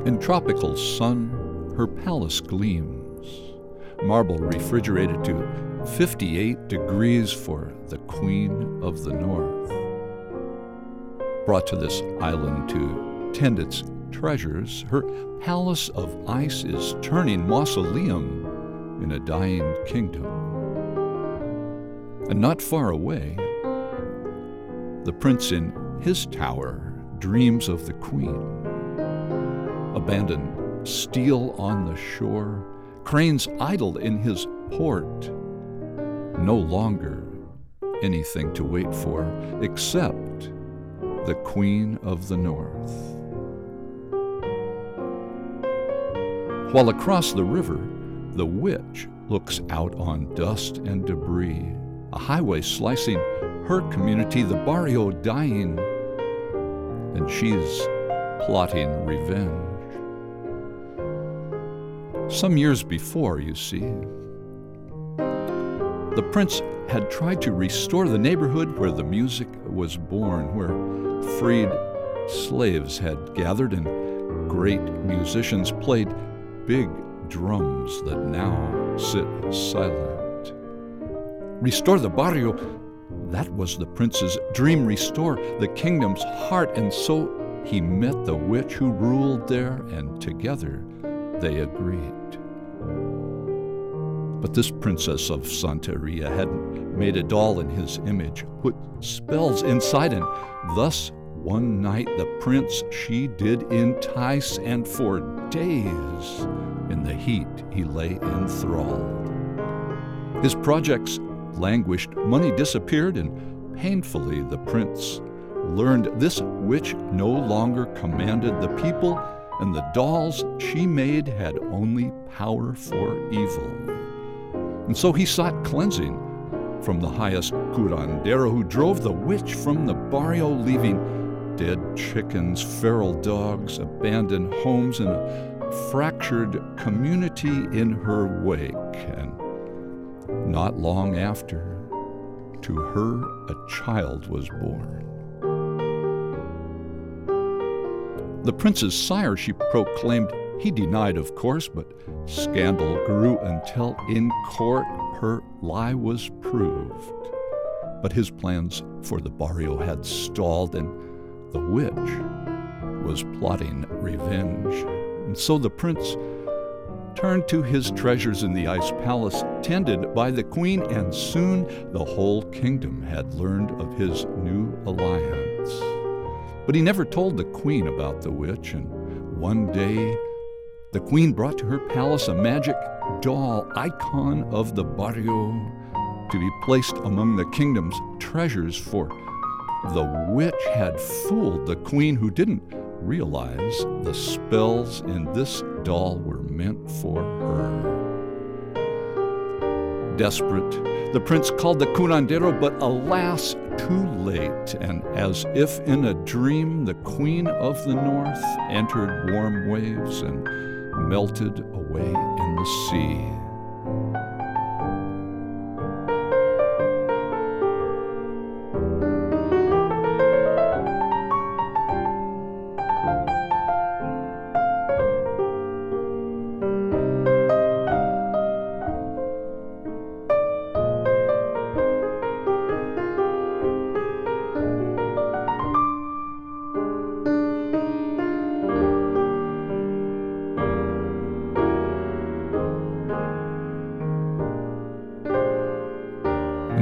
In tropical sun, her palace gleams, marble refrigerated to 58 degrees for the Queen of the North. Brought to this island to tend its treasures, her palace of ice is turning mausoleum in a dying kingdom. And not far away, the prince in his tower dreams of the queen. Abandoned steel on the shore, cranes idle in his port. No longer anything to wait for except the Queen of the North. While across the river, the witch looks out on dust and debris, a highway slicing her community, the barrio dying, and she's plotting revenge. Some years before, you see, the prince had tried to restore the neighborhood where the music was born, where freed slaves had gathered and great musicians played big drums that now sit silent. Restore the barrio, that was the prince's dream, restore the kingdom's heart, and so he met the witch who ruled there, and together they agreed. But this princess of Santeria had made a doll in his image, put spells inside, and thus one night the prince she did entice, and for days in the heat he lay enthralled. His projects languished, money disappeared, and painfully the prince learned this witch no longer commanded the people, and the dolls she made had only power for evil. And so he sought cleansing from the highest curandero who drove the witch from the barrio, leaving dead chickens, feral dogs, abandoned homes, and a fractured community in her wake. And not long after, to her a child was born. The prince's sire, she proclaimed, he denied, of course, but scandal grew until in court her lie was proved. But his plans for the barrio had stalled, and the witch was plotting revenge. And so the prince turned to his treasures in the ice palace, tended by the queen, and soon the whole kingdom had learned of his new alliance. But he never told the queen about the witch, and one day the queen brought to her palace a magic doll, icon of the barrio, to be placed among the kingdom's treasures, for the witch had fooled the queen, who didn't realize the spells in this doll were meant for her. Desperate, the prince called the curandero, but alas, too late, and as if in a dream, the Queen of the North entered warm waves and melted away in the sea.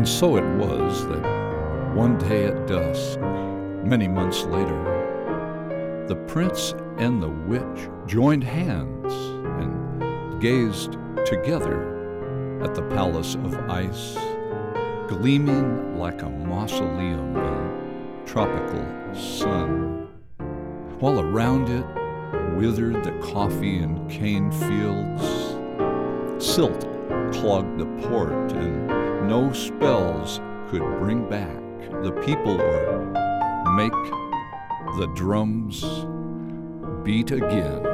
And so it was that one day at dusk, many months later, the prince and the witch joined hands and gazed together at the palace of ice, gleaming like a mausoleum in tropical sun, while around it withered the coffee and cane fields. Silt clogged the port, and no spells could bring back the people or make the drums beat again.